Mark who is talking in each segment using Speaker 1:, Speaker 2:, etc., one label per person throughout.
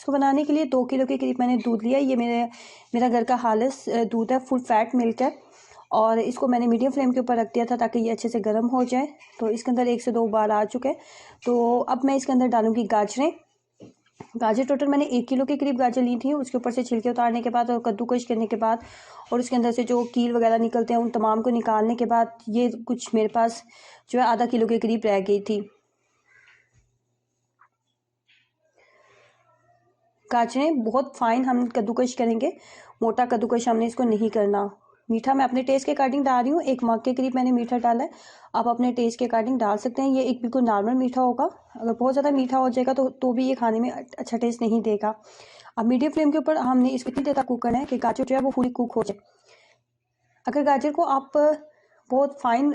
Speaker 1: इसको बनाने के लिए 2 किलो के करीब मैंने दूध लिया। ये मेरा घर का खालिस दूध है, फुल फैट मिल्क है। और इसको मैंने मीडियम फ्लेम के ऊपर रख दिया था ताकि ये अच्छे से गर्म हो जाए। तो इसके अंदर 1 से 2 उबाल आ चुके हैं। तो अब मैं इसके अंदर डालूंगी गाजरें। गाजर टोटल मैंने 1 किलो के करीब गाजर ली थी। उसके ऊपर से छिलके उतारने के बाद और कद्दूकश करने के बाद और उसके अंदर से जो कील वगैरह निकलते हैं उन तमाम को निकालने के बाद ये कुछ मेरे पास जो है आधा किलो के करीब रह गई थी। गाजरें बहुत फाइन हम कद्दूकश करेंगे, मोटा कद्दूकश हमने इसको नहीं करना। मीठा मैं अपने टेस्ट के अकॉर्डिंग डाल रही हूँ। 1 मग के करीब मैंने मीठा डाला है। आप अपने टेस्ट के अकॉर्डिंग डाल सकते हैं। ये एक बिल्कुल नॉर्मल मीठा होगा। अगर बहुत ज़्यादा मीठा हो जाएगा तो भी ये खाने में अच्छा टेस्ट नहीं देगा। अब मीडियम फ्लेम के ऊपर हमने इसको इतनी देर तक कुक करना है कि गाजर जो है वो पूरी कुक हो जाए। अगर गाजर को आप बहुत फाइन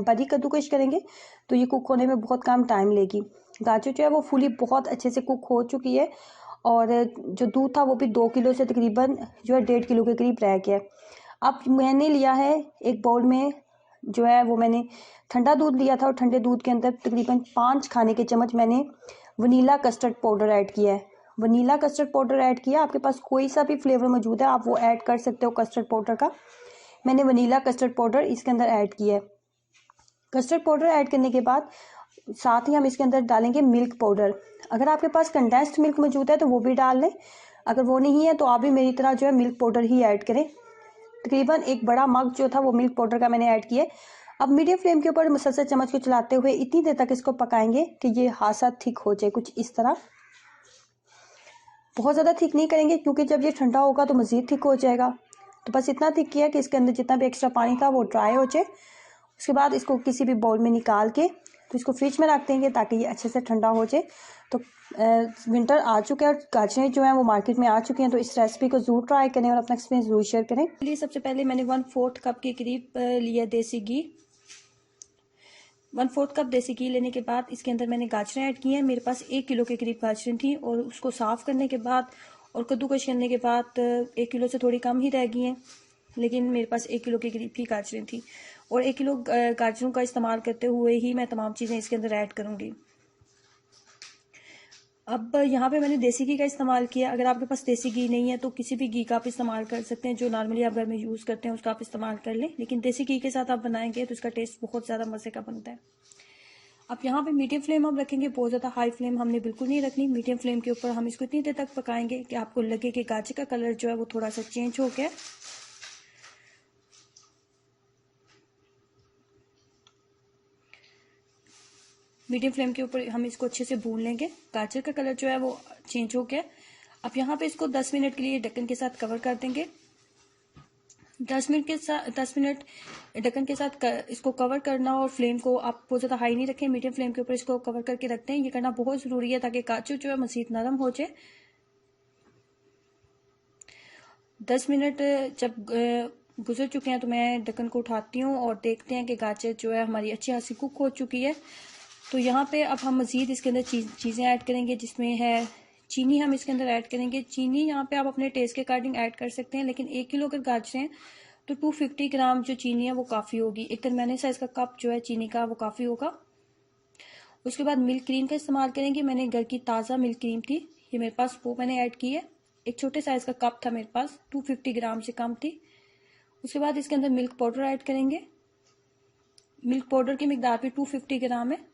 Speaker 1: बारीक कद्दूकश करेंगे तो ये कुक होने में बहुत कम टाइम लेगी। गाजर जो है वो फुली बहुत अच्छे से कुक हो चुकी है और जो दूध था वो भी 2 किलो से तकरीबन जो है 1.5 किलो के करीब रह गया। अब मैंने लिया है एक बाउल में जो है वो मैंने ठंडा दूध लिया था और ठंडे दूध के अंदर तकरीबन 5 खाने के चम्मच मैंने वनीला कस्टर्ड पाउडर ऐड किया है। वनीला कस्टर्ड पाउडर ऐड किया। आपके पास कोई सा भी फ्लेवर मौजूद है आप वो ऐड कर सकते हो कस्टर्ड पाउडर का। मैंने वनीला कस्टर्ड पाउडर इसके अंदर ऐड किया है। कस्टर्ड पाउडर ऐड करने के बाद साथ ही हम इसके अंदर डालेंगे मिल्क पाउडर। अगर आपके पास कंडेंस्ड मिल्क मौजूद है तो वो भी डाल लें। अगर वो नहीं है तो आप भी मेरी तरह जो है मिल्क पाउडर ही ऐड करें। तकरीबन 1 बड़ा मग जो था वो मिल्क पाउडर का मैंने ऐड किया। अब मीडियम फ्लेम के ऊपर मुसलसल चम्मच को चलाते हुए इतनी देर तक इसको पकाएंगे कि ये हासा थिक हो जाए, कुछ इस तरह। बहुत ज़्यादा थिक नहीं करेंगे क्योंकि जब ये ठंडा होगा तो मज़ीद थिक हो जाएगा। तो बस इतना थिक किया कि इसके अंदर जितना भी एक्स्ट्रा पानी था वो ड्राई हो जाए। उसके बाद इसको किसी भी बाउल में निकाल के तो इसको फ्रिज में रख देंगे ताकि ये अच्छे से ठंडा हो जाए। तो विंटर आ चुका है और गाजरें जो हैं वो मार्केट में आ चुकी हैं। तो इस रेसिपी को ज़रूर ट्राई करें और अपना एक्सपीरियंस ज़रूर शेयर करें। इसलिए सबसे पहले मैंने 1/4 कप के करीब लिया देसी घी। 1/4 कप देसी घी लेने के बाद इसके अंदर मैंने गाजरें ऐड की हैं। मेरे पास 1 किलो के करीब गाजरें थी और उसको साफ़ करने के बाद और कद्दूकश करने के बाद 1 किलो से थोड़ी कम ही रह गई हैं, लेकिन मेरे पास 1 किलो के करीब ही गाजरें थी। और 1 किलो गाजरों का इस्तेमाल करते हुए ही मैं तमाम चीज़ें इसके अंदर ऐड करूँगी। अब यहाँ पे मैंने देसी घी का इस्तेमाल किया। अगर आपके पास देसी घी नहीं है तो किसी भी घी का आप इस्तेमाल कर सकते हैं जो नॉर्मली आप घर में यूज़ करते हैं उसका आप इस्तेमाल कर लें। लेकिन देसी घी के साथ आप बनाएंगे तो इसका टेस्ट बहुत ज़्यादा मज़े का बनता है। अब यहाँ पे मीडियम फ्लेम हम रखेंगे, बहुत ज़्यादा हाई फ्लेम हमने बिल्कुल नहीं रखनी। मीडियम फ्लेम के ऊपर हम इसको इतनी देर तक पकाएंगे कि आपको लगे कि गाजर का कलर जो है वो थोड़ा सा चेंज हो गया। मीडियम फ्लेम के ऊपर हम इसको अच्छे से भून लेंगे। गाजर का कलर जो है वो चेंज हो गया। अब यहाँ पे इसको 10 मिनट के लिए ढक्कन के साथ कवर कर देंगे। 10 मिनट ढक्कन के साथ इसको कवर करना और फ्लेम को आप बहुत ज़्यादा हाई नहीं रखें, मीडियम फ्लेम के ऊपर इसको कवर करके रखते हैं। ये करना बहुत ज़रूरी है ताकि गाजर जो है मज़ीद नरम हो जाए। 10 मिनट जब गुजर चुके हैं तो मैं ढक्कन को उठाती हूँ और देखते हैं कि गाजर जो है हमारी अच्छी खासी कुक हो चुकी है। तो यहाँ पे अब हम मज़ीद इसके अंदर चीज़ें ऐड करेंगे, जिसमें है चीनी। हम इसके अंदर ऐड करेंगे चीनी। यहाँ पे आप अपने टेस्ट के अकॉर्डिंग ऐड कर सकते हैं, लेकिन 1 किलो अगर गाजरें हैं तो 250 ग्राम जो चीनी है वो काफ़ी होगी। एक दरमियाने साइज़ का कप जो है चीनी का वो काफ़ी होगा। उसके बाद मिल्क क्रीम का इस्तेमाल करेंगे। मैंने घर की ताज़ा मिल्क क्रीम थी, ये मेरे पास, वो मैंने ऐड की है। एक छोटे साइज़ का कप था मेरे पास, 250 ग्राम से कम थी। उसके बाद इसके अंदर मिल्क पाउडर ऐड करेंगे। मिल्क पाउडर की मिकदार भी 250 ग्राम है।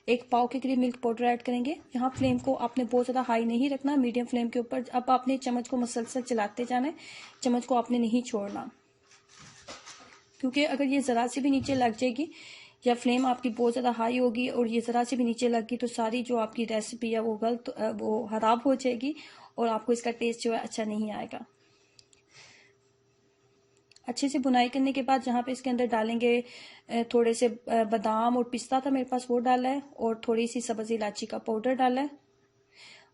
Speaker 1: 1 पाव के करीब मिल्क पाउडर ऐड करेंगे। यहाँ फ्लेम को आपने बहुत ज़्यादा हाई नहीं रखना, मीडियम फ्लेम के ऊपर। अब आपने चम्मच को मुसलसल चलाते जाना है, चम्मच को आपने नहीं छोड़ना, क्योंकि अगर ये ज़रा सी भी नीचे लग जाएगी या फ्लेम आपकी बहुत ज़्यादा हाई होगी और ये ज़रा सी भी नीचे लग गई तो सारी जो आपकी रेसिपी है वो वो खराब हो जाएगी और आपको इसका टेस्ट जो है अच्छा नहीं आएगा। अच्छे से बुनाई करने के बाद जहाँ पे इसके अंदर डालेंगे थोड़े से बादाम और पिस्ता था मेरे पास, वो डाला है और थोड़ी सी सब्ज़ इलायची का पाउडर डाला है।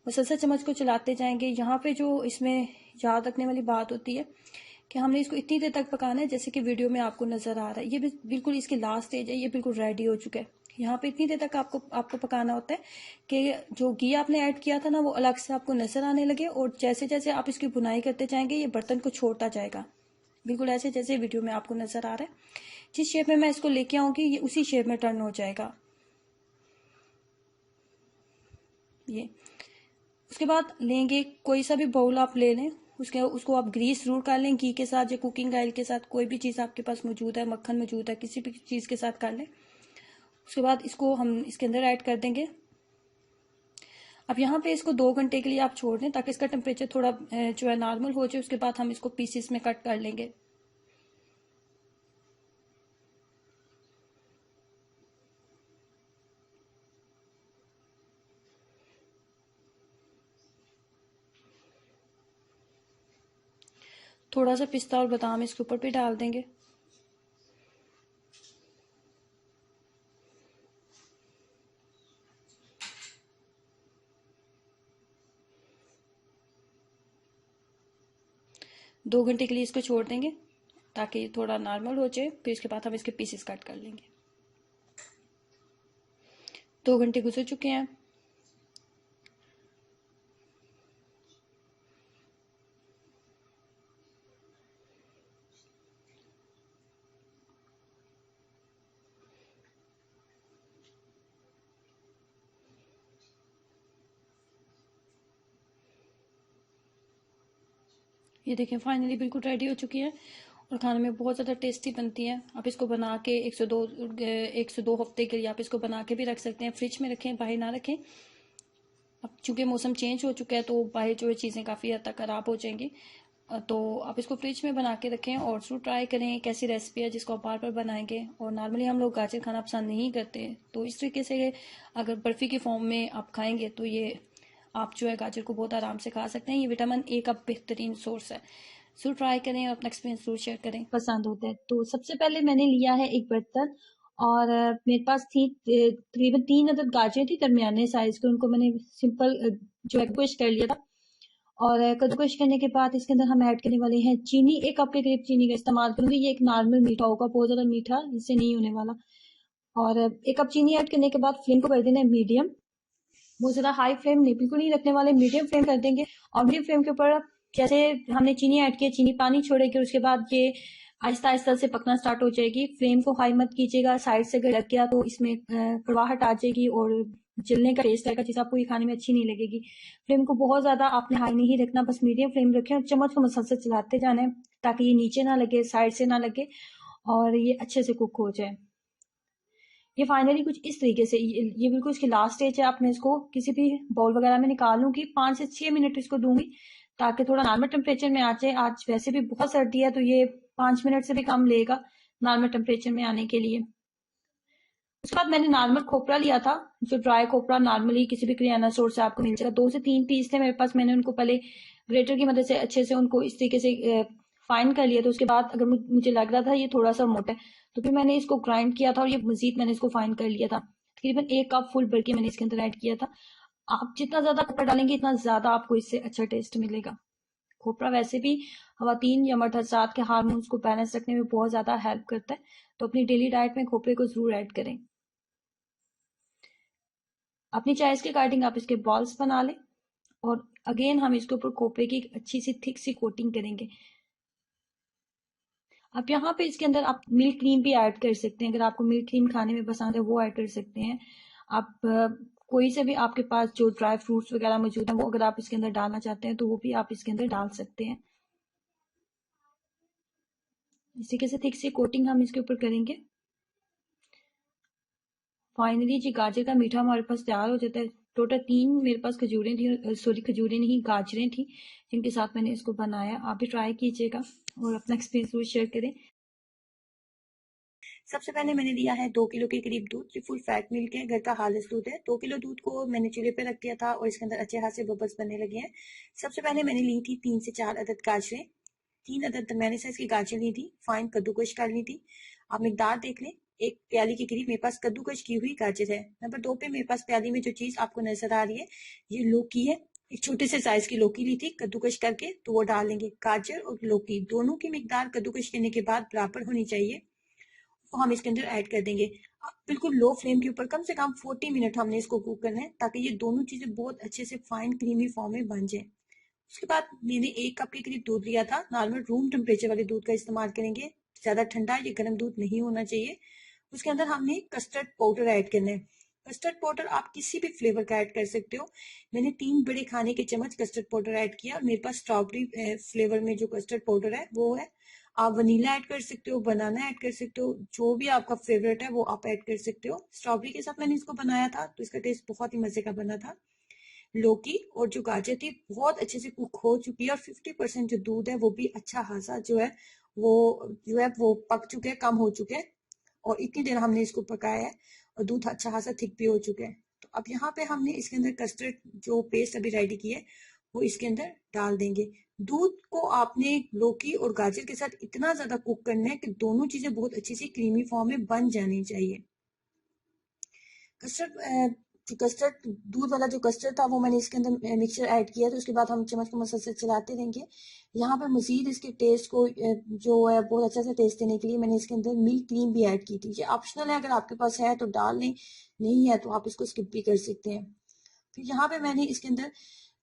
Speaker 1: मुसलसल चम्मच को चलाते जाएंगे। यहाँ पे जो इसमें याद रखने वाली बात होती है कि हमने इसको इतनी देर तक पकाना है जैसे कि वीडियो में आपको नज़र आ रहा है। ये बिल्कुल इसकी लास्ट स्टेज है, ये बिल्कुल रेडी हो चुका है। यहाँ पे इतनी देर तक आपको पकाना होता है कि जो घी आपने ऐड किया था ना वो अलग से आपको नज़र आने लगे और जैसे जैसे आप इसकी बुनाई करते जाएंगे ये बर्तन को छोड़ता जाएगा, बिल्कुल ऐसे जैसे वीडियो में आपको नज़र आ रहा है। जिस शेप में मैं इसको लेके आऊँगी ये उसी शेप में टर्न हो जाएगा। ये उसके बाद लेंगे कोई सा भी बाउल आप ले लें, उसको आप ग्रीस जरूर कर लें घी के साथ या कुकिंग ऑयल के साथ, कोई भी चीज़ आपके पास मौजूद है, मक्खन मौजूद है, किसी भी चीज़ के साथ कर लें। उसके बाद इसको हम इसके अंदर ऐड कर देंगे। अब यहाँ पे इसको 2 घंटे के लिए आप छोड़ दें ताकि इसका टेम्परेचर थोड़ा जो है नॉर्मल हो जाए। उसके बाद हम इसको पीसेस में कट कर लेंगे। थोड़ा सा पिस्ता और बादाम इसके ऊपर भी डाल देंगे। दो घंटे के लिए इसको छोड़ देंगे ताकि ये थोड़ा नॉर्मल हो जाए। फिर इसके बाद हम इसके पीसेस कट कर लेंगे। 2 घंटे गुजर चुके हैं। ये देखें फाइनली बिल्कुल रेडी हो चुकी है और खाने में बहुत ज़्यादा टेस्टी बनती है। आप इसको बना के 102 हफ्ते के लिए आप इसको बना के भी रख सकते हैं। फ्रिज में रखें, बाहर ना रखें। अब चूंकि मौसम चेंज हो चुका है तो बाहर जो है चीज़ें काफ़ी हद तक ख़राब हो जाएंगी। तो आप इसको फ्रिज में बना के रखें और ज़रूर ट्राई करें। कैसी रेसिपी है जिसको आप बार बार बनाएंगे। और नॉर्मली हम लोग गाजर खाना पसंद नहीं करते, तो इस तरीके से अगर बर्फ़ी के फॉर्म में आप खाएंगे तो ये आप जो है गाजर को बहुत आराम से खा सकते हैं। ये विटामिन ए का बेहतरीन सोर्स है। ज़रूर ट्राई करें और अपना एक्सपीरियंस ज़रूर शेयर करें। पसंद होता है तो सबसे पहले मैंने लिया है एक बर्तन और मेरे पास थी तकरीबन 3 अदद गाजर थी दरमियाने साइज के। उनको मैंने सिंपल जो है कद्दूकश कर लिया था। और कद्दूकश करने के बाद इसके अंदर हम ऐड करने वाले हैं चीनी। 1 कप के करीब चीनी का इस्तेमाल करूंगी। ये एक नॉर्मल मीठा होगा, बहुत ज्यादा मीठा इससे नहीं होने वाला। और 1 कप चीनी ऐड करने के बाद फ्लेम को कर देना है मीडियम। बहुत ज्यादा हाई फ्लेम नहीं, बिल्कुल नहीं रखने वाले, मीडियम फ्लेम कर देंगे। और मीडियम फ्लेम के ऊपर जैसे हमने चीनी ऐड की, चीनी पानी छोड़ेगी, उसके बाद ये आहिस्ता आहिस्ता से पकना स्टार्ट हो जाएगी। फ्लेम को हाई मत कीजिएगा, साइड से अगर लग गया तो इसमें कड़वाहट आ जाएगी और जलने का टेस्ट आएगा, चीज आपको ये खाने में अच्छी नहीं लगेगी। फ्लेम को बहुत ज्यादा आपने हाई नहीं रखना, बस मीडियम फ्लेम रखें और चम्मच को मसलसल चलाते जाना है ताकि ये नीचे ना लगे, साइड से ना लगे और ये अच्छे से कुक हो जाए। ये फाइनली कुछ इस तरीके से ये बिल्कुल इसकी लास्ट स्टेज है। आप मैं इसको किसी भी बाउल वगैरह में निकाल लूंगी। 5 से 6 मिनट इसको दूंगी ताकि थोड़ा नॉर्मल टेम्परेचर में आ जाए। आज वैसे भी बहुत सर्दी है तो ये 5 मिनट से भी कम लेगा नॉर्मल टेम्परेचर में आने के लिए। उसके बाद मैंने नॉर्मल खोपरा लिया था, जो ड्राई खोपरा नॉर्मली किसी भी किराना स्टोर से आपको मिल जाएगा। 2 से 3 पीस थे मेरे पास। मैंने उनको पहले ग्रेटर की मदद से अच्छे से उनको इस तरीके से फाइन कर लिया। तो उसके बाद अगर मुझे लग रहा था ये थोड़ा सा मोटा है तो फिर मैंने इसको ग्राइंड किया था और ये मजीद मैंने इसको फाइन कर लिया था। तकरीबन 1 कप फुल भर के मैंने इसके अंदर ऐड किया था। आप जितना ज्यादा खोपरा डालेंगे इतना ज्यादा आपको इससे अच्छा टेस्ट मिलेगा। खोपरा वैसे भी खवातीन या मर्द हज़रात के हार्मोन्स को बैलेंस रखने में बहुत ज्यादा हेल्प करता है, तो अपनी डेली डाइट में खोपरे को जरूर ऐड करें। अपनी चॉइस के अकॉर्डिंग आप इसके बॉल्स बना लें और अगेन हम इसके ऊपर खोपरे की अच्छी सी थिक सी कोटिंग करेंगे। अब यहाँ पे इसके अंदर आप मिल्क क्रीम भी ऐड कर सकते हैं। अगर आपको मिल्क क्रीम खाने में पसंद है वो ऐड कर सकते हैं। आप कोई से भी आपके पास जो ड्राई फ्रूट्स वगैरह मौजूद हैं वो अगर आप इसके अंदर डालना चाहते हैं तो वो भी आप इसके अंदर डाल सकते हैं। इस तरीके से थिक सी कोटिंग हम इसके ऊपर करेंगे। फाइनली जी गाजर का मीठा हमारे पास तैयार हो जाता है। टोटल 3 मेरे पास खजूरें थी, सॉरी खजूरें नहीं गाजरें थी जिनके साथ मैंने इसको बनाया। आप भी ट्राई कीजिएगा और अपना एक्सपीरियंस जरूर शेयर करें। सबसे पहले मैंने लिया है 2 किलो के करीब दूध। ये फुल फैट मिल्क है, घर का खालिस दूध है। 2 किलो दूध को मैंने चूल्हे पे रख दिया था और इसके अंदर अच्छे खासे बबल्स बनने लगे हैं। सबसे पहले मैंने ली थी 3 से 4 अदद गाजरें। 3 अदद दरमियाने साइज की गाजर ली थी, फाइन कद्दूकश कर ली थी। आप मिकदार देख लें, 1 प्याली के करीब मेरे पास कद्दूकश की हुई गाजर है। नंबर 2 पे मेरे पास प्याली में जो चीज आपको नजर आ रही है ये लौकी है। एक छोटे से साइज की लौकी ली थी कद्दूकश करके, तो वो डाल लेंगे। गाजर और लौकी दोनों की मिकदार कद्दूकश करने के बाद बराबर होनी चाहिए, तो हम इसके अंदर ऐड कर देंगे। बिल्कुल लो फ्लेम के ऊपर कम से कम 40 मिनट हमने इसको कुक करना है ताकि ये दोनों चीजें बहुत अच्छे से फाइन क्रीमी फॉर्म में बन जाए। उसके बाद मैंने 1 कप के करीब दूध लिया था। नॉर्मल रूम टेम्परेचर वाले दूध का इस्तेमाल करेंगे, ज्यादा ठंडा या गर्म दूध नहीं होना चाहिए। उसके अंदर हमने कस्टर्ड पाउडर ऐड करना है। कस्टर्ड पाउडर आप किसी भी फ्लेवर का ऐड कर सकते हो। मैंने 3 बड़े खाने के चम्मच कस्टर्ड पाउडर ऐड किया और मेरे पास स्ट्रॉबेरी फ्लेवर में जो कस्टर्ड पाउडर है वो है। आप वनीला ऐड कर सकते हो, बनाना ऐड कर सकते हो, जो भी आपका फेवरेट है वो आप ऐड कर सकते हो। स्ट्रॉबेरी के साथ मैंने इसको बनाया था तो इसका टेस्ट बहुत ही मजे का बना था। लौकी और जो गाजर थी बहुत अच्छे से कुक हो चुकी है और 50% जो दूध है वो भी अच्छा खासा वो पक चुके हैं, कम हो चुके हैं और इतनी देर हमने इसको पकाया है और दूध अच्छा खासा थिक भी हो चुका है। तो अब यहाँ पे हमने इसके अंदर कस्टर्ड जो पेस्ट अभी रेडी की है वो इसके अंदर डाल देंगे। दूध को आपने लौकी और गाजर के साथ इतना ज्यादा कुक करना है कि दोनों चीजें बहुत अच्छी सी क्रीमी फॉर्म में बन जानी चाहिए। कस्टर्ड दूध वाला जो कस्टर्ड था वो मैंने इसके अंदर मिक्सचर ऐड किया, तो उसके बाद हम चम्मच को मसल से चलाते रहेंगे। यहाँ पर मजीद इसके टेस्ट को जो है बहुत अच्छा सा टेस्ट देने के लिए मैंने इसके अंदर मिल्क क्रीम भी ऐड की थी। ये ऑप्शनल है, अगर आपके पास है तो डाल लें, नहीं है तो आप इसको स्किप भी कर सकते हैं। फिर यहाँ पे मैंने इसके अंदर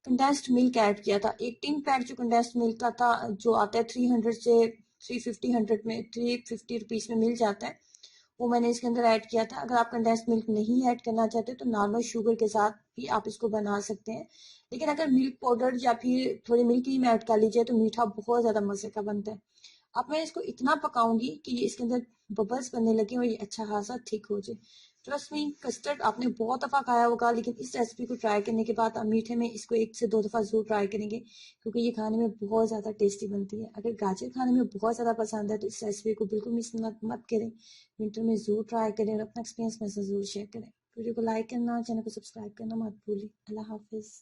Speaker 1: कंडेंस्ड मिल्क ऐड किया था। एक टिन पैक जो कंडेंस्ड मिल्क का था जो आता है 300 से 350 रुपीज में मिल जाता है, वो मैंने इसके अंदर ऐड किया था। अगर आप कंडेंस्ड मिल्क नहीं ऐड करना चाहते तो नॉर्मल शुगर के साथ भी आप इसको बना सकते हैं, लेकिन अगर मिल्क पाउडर या फिर थोड़ी मिल्क क्रीम ऐड कर लीजिए तो मीठा बहुत ज्यादा मजे का बनता है। अब मैं इसको इतना पकाऊंगी कि ये इसके अंदर बबल्स बनने लगे और ये अच्छा खासा थिक हो जाए। ट्रस्ट मी, कस्टर्ड आपने बहुत दफा खाया होगा, लेकिन इस रेसिपी को ट्राई करने के बाद आप मीठे में इसको 1 से 2 दफा जरूर ट्राई करेंगे, क्योंकि ये खाने में बहुत ज्यादा टेस्टी बनती है। अगर गाजर खाने में बहुत ज्यादा पसंद है तो इस रेसिपी को बिल्कुल मिस मत करें, विंटर में जरूर ट्राई करें और अपना एक्सपीरियंस मेरे साथ जरूर शेयर करें। वीडियो को लाइक करना, चैनल को सब्सक्राइब करना मत भूलिए। अल्लाह हाफिज।